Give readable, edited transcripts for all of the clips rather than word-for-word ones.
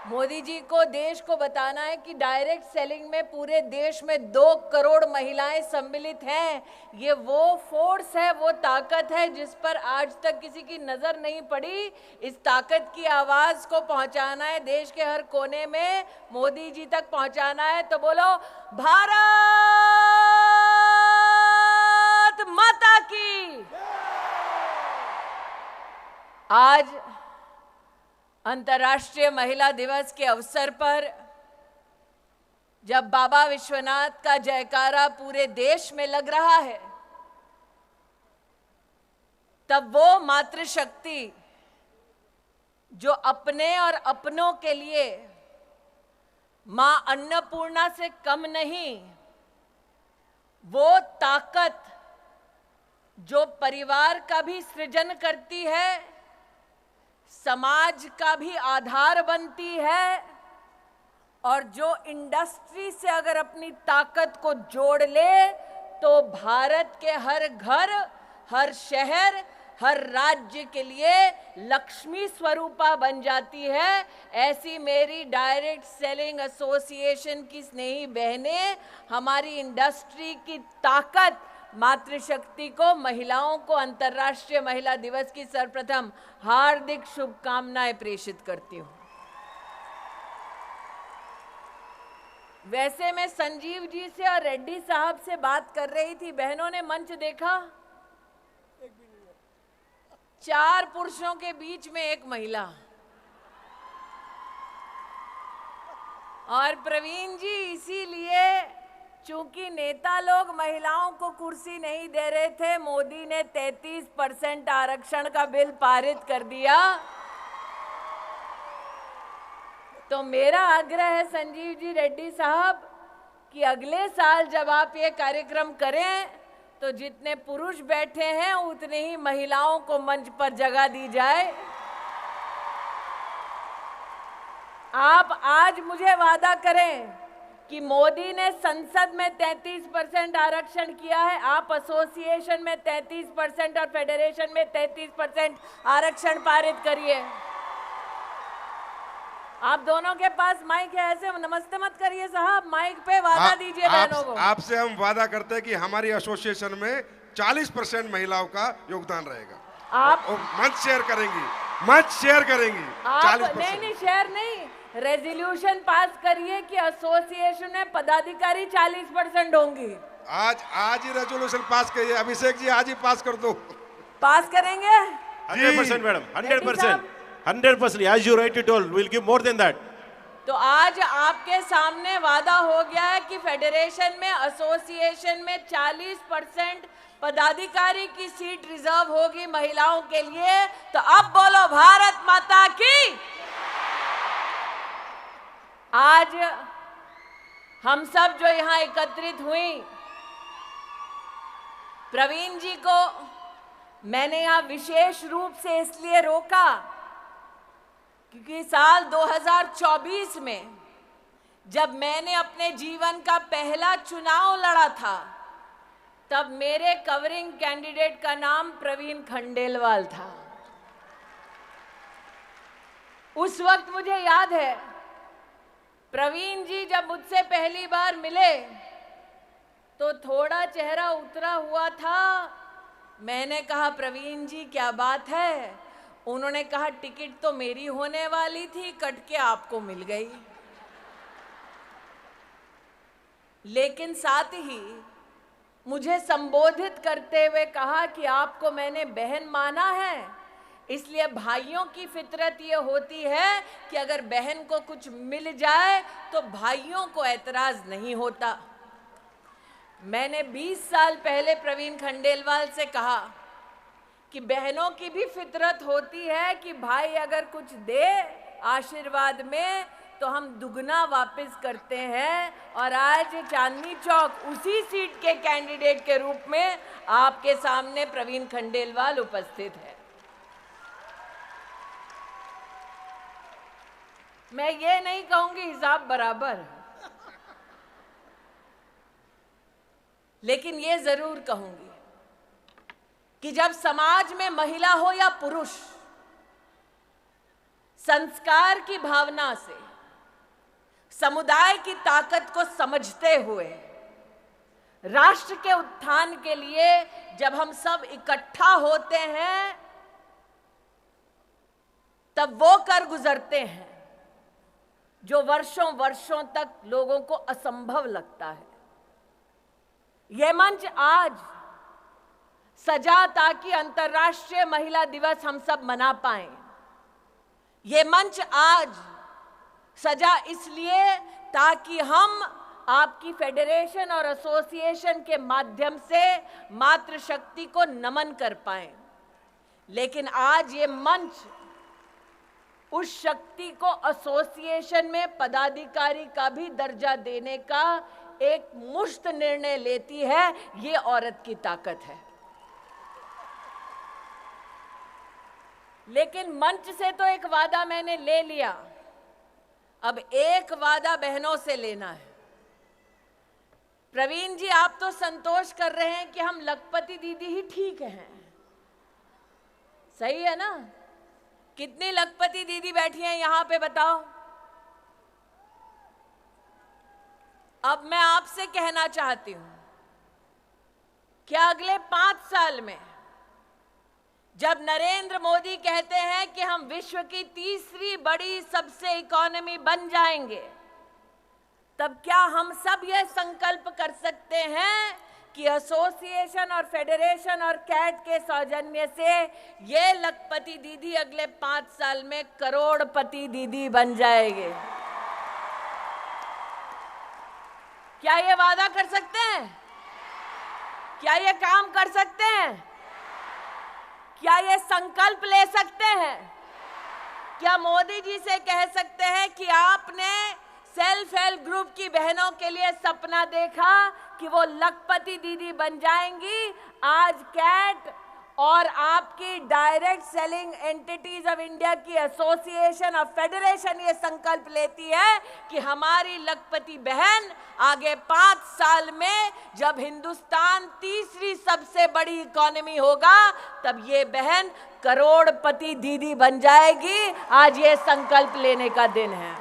मोदी जी को देश को बताना है कि डायरेक्ट सेलिंग में पूरे देश में 2 करोड़ महिलाएं सम्मिलित हैं। ये वो फोर्स है, वो ताकत है जिस पर आज तक किसी की नजर नहीं पड़ी। इस ताकत की आवाज को पहुंचाना है देश के हर कोने में, मोदी जी तक पहुंचाना है। तो बोलो भारत माता की। आज अंतर्राष्ट्रीय महिला दिवस के अवसर पर जब बाबा विश्वनाथ का जयकारा पूरे देश में लग रहा है, तब वो मातृशक्ति जो अपने और अपनों के लिए मां अन्नपूर्णा से कम नहीं, वो ताकत जो परिवार का भी सृजन करती है, समाज का भी आधार बनती है, और जो इंडस्ट्री से अगर अपनी ताकत को जोड़ ले तो भारत के हर घर, हर शहर, हर राज्य के लिए लक्ष्मी स्वरूपा बन जाती है। ऐसी मेरी डायरेक्ट सेलिंग एसोसिएशन की स्नेही बहनें हमारी इंडस्ट्री की ताकत, मातृशक्ति को, महिलाओं को अंतर्राष्ट्रीय महिला दिवस की सर्वप्रथम हार्दिक शुभकामनाएं प्रेषित करती हूं। वैसे मैं संजीव जी से और रेड्डी साहब से बात कर रही थी, बहनों ने मंच देखा, 4 पुरुषों के बीच में एक महिला। और प्रवीण जी, इसीलिए चूंकि नेता लोग महिलाओं को कुर्सी नहीं दे रहे थे, मोदी ने 33% आरक्षण का बिल पारित कर दिया। तो मेरा आग्रह है संजीव जी, रेड्डी साहब, कि अगले साल जब आप ये कार्यक्रम करें तो जितने पुरुष बैठे हैं उतने ही महिलाओं को मंच पर जगह दी जाए। आप आज मुझे वादा करें कि मोदी ने संसद में 33% आरक्षण किया है, आप एसोसिएशन में 33% और फेडरेशन में 33% आरक्षण पारित करिए। आप दोनों के पास माइक है, ऐसे नमस्ते मत करिए साहब, माइक पे वादा दीजिए बहनों को। आपसे हम वादा करते हैं कि हमारी एसोसिएशन में 40% महिलाओं का योगदान रहेगा। आप मंच शेयर करेंगी, मंच शेयर करेंगी। 40%। नहीं, शेयर नहीं, रेजोल्यूशन पास करिए कि एसोसिएशन में पदाधिकारी 40% होंगी। आज ही रेजोल्यूशन पास करिए। अभिषेक जी, आज ही पास कर दो। पास करेंगे 100% madam, 100%, as you rightly told, we'll give more than that. तो आज आपके सामने वादा हो गया है कि फेडरेशन में, एसोसिएशन में 40% पदाधिकारी की सीट रिजर्व होगी महिलाओं के लिए। तो अब बोलो भारत माता की। आज हम सब जो यहां एकत्रित हुई, प्रवीण जी को मैंने यहां विशेष रूप से इसलिए रोका क्योंकि साल 2024 में जब मैंने अपने जीवन का पहला चुनाव लड़ा था, तब मेरे कवरिंग कैंडिडेट का नाम प्रवीण खंडेलवाल था। उस वक्त मुझे याद है, प्रवीण जी जब मुझसे पहली बार मिले तो थोड़ा चेहरा उतरा हुआ था। मैंने कहा, प्रवीण जी क्या बात है? उन्होंने कहा, टिकट तो मेरी होने वाली थी, कट के आपको मिल गई। लेकिन साथ ही मुझे संबोधित करते हुए कहा कि आपको मैंने बहन माना है, इसलिए भाइयों की फितरत ये होती है कि अगर बहन को कुछ मिल जाए तो भाइयों को एतराज नहीं होता। मैंने 20 साल पहले प्रवीण खंडेलवाल से कहा कि बहनों की भी फितरत होती है कि भाई अगर कुछ दे आशीर्वाद में तो हम दुगना वापस करते हैं। और आज चांदनी चौक उसी सीट के कैंडिडेट के रूप में आपके सामने प्रवीण खंडेलवाल उपस्थित है। मैं ये नहीं कहूंगी हिसाब बराबर, लेकिन ये जरूर कहूंगी कि जब समाज में महिला हो या पुरुष, संस्कार की भावना से समुदाय की ताकत को समझते हुए राष्ट्र के उत्थान के लिए जब हम सब इकट्ठा होते हैं तब वो कर गुजरते हैं जो वर्षों वर्षों तक लोगों को असंभव लगता है। यह मंच आज सजा ताकि अंतर्राष्ट्रीय महिला दिवस हम सब मना पाएं। ये मंच आज सजा इसलिए ताकि हम आपकी फेडरेशन और एसोसिएशन के माध्यम से मातृशक्ति को नमन कर पाएं। लेकिन आज ये मंच उस शक्ति को एसोसिएशन में पदाधिकारी का भी दर्जा देने का एक मुश्त निर्णय लेती है। ये औरत की ताकत है। लेकिन मंच से तो एक वादा मैंने ले लिया, अब एक वादा बहनों से लेना है। प्रवीण जी, आप तो संतोष कर रहे हैं कि हम लखपति दीदी ही ठीक हैं, सही है ना? कितनी लखपति दीदी बैठी हैं यहां पे बताओ? अब मैं आपसे कहना चाहती हूं कि अगले 5 साल में जब नरेंद्र मोदी कहते हैं कि हम विश्व की तीसरी बड़ी सबसे इकोनॉमी बन जाएंगे, तब क्या हम सब यह संकल्प कर सकते हैं कि एसोसिएशन और फेडरेशन और कैट के सौजन्य से ये लखपति दीदी अगले 5 साल में करोड़पति दीदी बन जाएंगे? क्या ये वादा कर सकते हैं? क्या ये काम कर सकते हैं? क्या ये संकल्प ले सकते हैं? क्या मोदी जी से कह सकते हैं कि आपने सेल्फ हेल्प ग्रुप की बहनों के लिए सपना देखा कि वो लखपति दीदी बन जाएंगी? आज कैट और आपकी direct selling entities of India की एसोसिएशन और फेडरेशन ये संकल्प लेती है कि हमारी लखपति बहन आगे 5 साल में जब हिंदुस्तान तीसरी सबसे बड़ी इकोनॉमी होगा तब ये बहन करोड़पति दीदी बन जाएगी। आज ये संकल्प लेने का दिन है।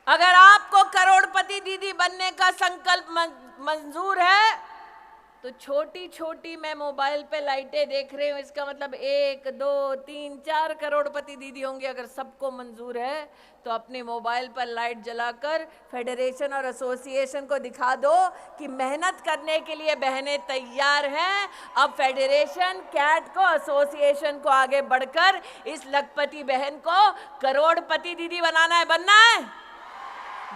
अगर आपको करोड़पति दीदी बनने का संकल्प मंजूर है तो छोटी छोटी मैं मोबाइल पे लाइटें देख रही हूँ, इसका मतलब 1, 2, 3, 4 करोड़पति दीदी होंगे। अगर सबको मंजूर है तो अपने मोबाइल पर लाइट जलाकर फेडरेशन और एसोसिएशन को दिखा दो कि मेहनत करने के लिए बहनें तैयार हैं। अब फेडरेशन, कैट को, एसोसिएशन को आगे बढ़कर इस लखपति बहन को करोड़पति दीदी बनाना है। बनना है,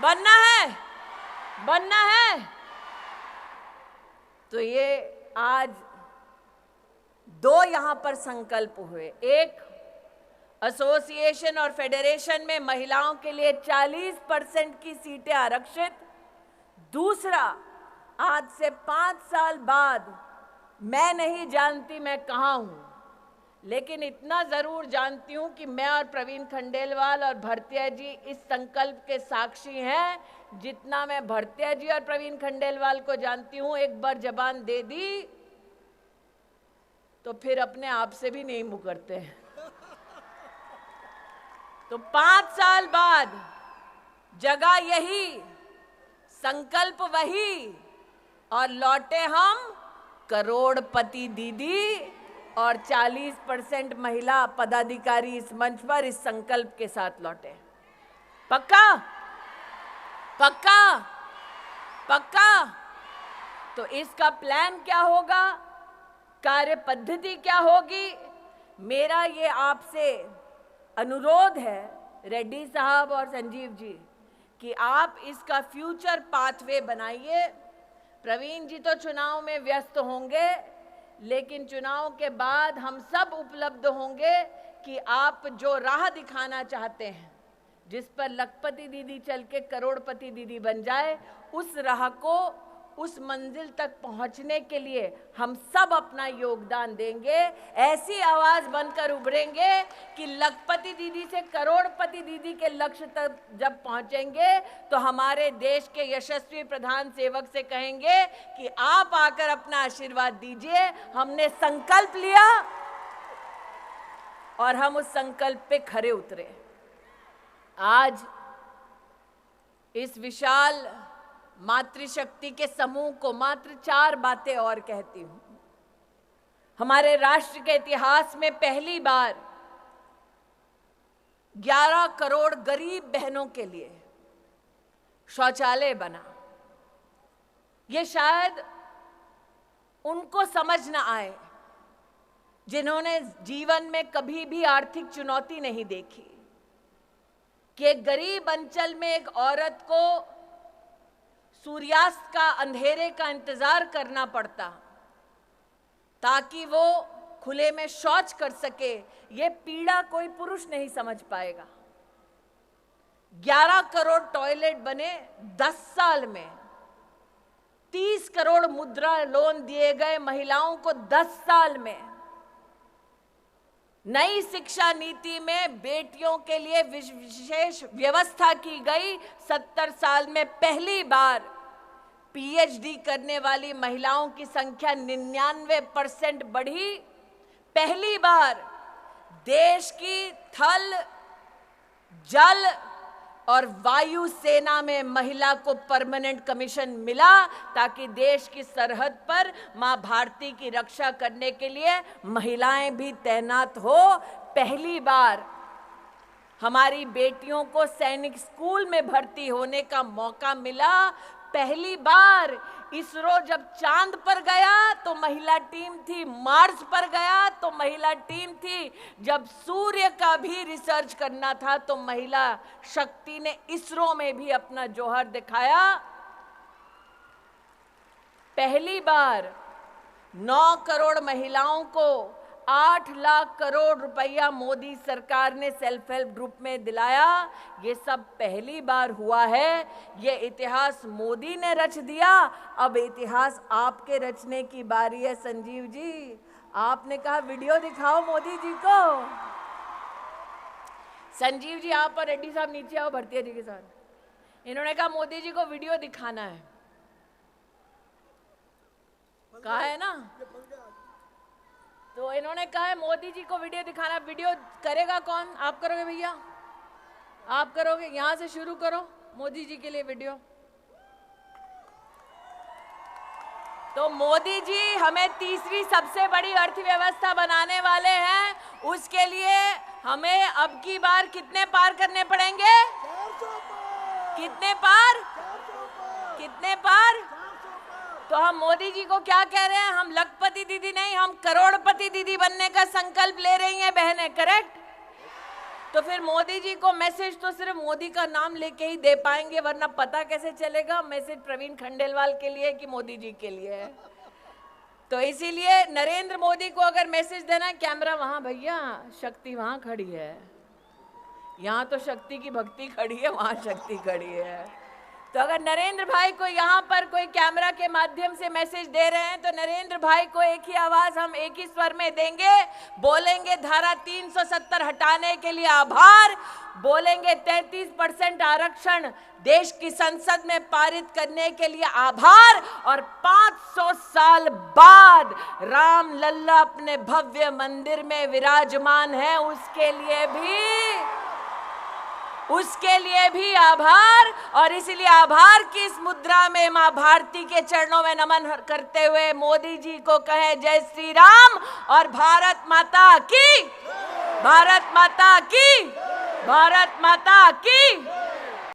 बनना है, बनना है। तो ये आज 2 यहां पर संकल्प हुए। एक, एसोसिएशन और फेडरेशन में महिलाओं के लिए 40% की सीटें आरक्षित। दूसरा, आज से 5 साल बाद मैं नहीं जानती मैं कहां हूं, लेकिन इतना जरूर जानती हूं कि मैं और प्रवीण खंडेलवाल और भरतिया जी इस संकल्प के साक्षी हैं। जितना मैं भरतिया जी और प्रवीण खंडेलवाल को जानती हूं, एक बार जबान दे दी तो फिर अपने आप से भी नहीं मुकरते हैं। तो 5 साल बाद जगह यही, संकल्प वही, और लौटे हम करोड़पति दीदी और 40% महिला पदाधिकारी इस मंच पर इस संकल्प के साथ लौटे। पक्का? पक्का? पक्का? तो इसका प्लान क्या होगा, कार्य पद्धति क्या होगी? मेरा ये आपसे अनुरोध है रेड्डी साहब और संजीव जी कि आप इसका फ्यूचर पाथवे बनाइए। प्रवीण जी तो चुनाव में व्यस्त होंगे, लेकिन चुनाव के बाद हम सब उपलब्ध होंगे कि आप जो राह दिखाना चाहते हैं, जिस पर लखपति दीदी चल के करोड़पति दीदी बन जाए, उस राह को, उस मंजिल तक पहुंचने के लिए हम सब अपना योगदान देंगे। ऐसी आवाज बनकर उभरेंगे कि लखपति दीदी से करोड़पति दीदी के लक्ष्य तक जब पहुंचेंगे तो हमारे देश के यशस्वी प्रधान सेवक से कहेंगे कि आप आकर अपना आशीर्वाद दीजिए। हमने संकल्प लिया, और हम उस संकल्प पे खरे उतरे। आज इस विशाल मातृशक्ति के समूह को मात्र 4 बातें और कहती हूं। हमारे राष्ट्र के इतिहास में पहली बार 11 करोड़ गरीब बहनों के लिए शौचालय बना। ये शायद उनको समझ न आए जिन्होंने जीवन में कभी भी आर्थिक चुनौती नहीं देखी कि एक गरीब अंचल में एक औरत को सूर्यास्त का अंधेरे का इंतजार करना पड़ता ताकि वो खुले में शौच कर सके। ये पीड़ा कोई पुरुष नहीं समझ पाएगा। 11 करोड़ टॉयलेट बने 10 साल में। 30 करोड़ मुद्रा लोन दिए गए महिलाओं को 10 साल में। नई शिक्षा नीति में बेटियों के लिए विशेष व्यवस्था की गई। 70 साल में पहली बार पीएचडी करने वाली महिलाओं की संख्या 99% बढ़ी। पहली बार देश की थल, जल और वायु सेना में महिला को परमानेंट कमीशन मिला ताकि देश की सरहद पर मां भारती की रक्षा करने के लिए महिलाएं भी तैनात हो। पहली बार हमारी बेटियों को सैनिक स्कूल में भर्ती होने का मौका मिला। पहली बार इसरो जब चांद पर गया तो महिला टीम थी, मार्स पर गया तो महिला टीम थी, जब सूर्य का भी रिसर्च करना था तो महिला शक्ति ने इसरो में भी अपना जौहर दिखाया। पहली बार 9 करोड़ महिलाओं को 8 लाख करोड़ रुपया मोदी सरकार ने सेल्फ हेल्प ग्रुप में दिलाया। ये सब पहली बार हुआ है। ये इतिहास मोदी ने रच दिया। अब इतिहास आपके रचने की बारी है। संजीव जी, आपने कहा वीडियो दिखाओ मोदी जी को। संजीव जी आप और रेड्डी साहब नीचे आओ भरतिया जी के साथ। इन्होंने कहा मोदी जी को वीडियो दिखाना है। कहा है ना, तो इन्होंने कहा है मोदी जी को वीडियो दिखाना। वीडियो करेगा कौन? आप करोगे भैया? आप करोगे? यहां से शुरू करो मोदी जी के लिए वीडियो। तो मोदी जी हमें तीसरी सबसे बड़ी अर्थव्यवस्था बनाने वाले हैं। उसके लिए हमें अब की बार कितने पार करने पड़ेंगे? कितने पार? कितने पार? तो हम मोदी जी को क्या कह रहे हैं? हम लखपति दीदी नहीं, हम करोड़पति दीदी बनने का संकल्प ले रही हैं बहनें। करेक्ट? तो फिर मोदी जी को मैसेज तो सिर्फ मोदी का नाम लेके ही दे पाएंगे, वरना पता कैसे चलेगा मैसेज प्रवीण खंडेलवाल के लिए कि मोदी जी के लिए है। तो इसीलिए नरेंद्र मोदी को अगर मैसेज देना है, कैमरा वहां भैया, शक्ति वहां खड़ी है। यहाँ तो शक्ति की भक्ति खड़ी है, वहां शक्ति खड़ी है। तो अगर नरेंद्र भाई को यहाँ पर कोई कैमरा के माध्यम से मैसेज दे रहे हैं तो नरेंद्र भाई को एक ही आवाज हम एक ही स्वर में देंगे। बोलेंगे धारा 370 हटाने के लिए आभार, बोलेंगे 33% आरक्षण देश की संसद में पारित करने के लिए आभार, और 500 साल बाद राम लल्ला अपने भव्य मंदिर में विराजमान है उसके लिए भी आभार। और इसलिए आभार की इस मुद्रा में मां भारती के चरणों में नमन करते हुए मोदी जी को कहें जय श्री राम और भारत माता की, भारत माता की, भारत माता की।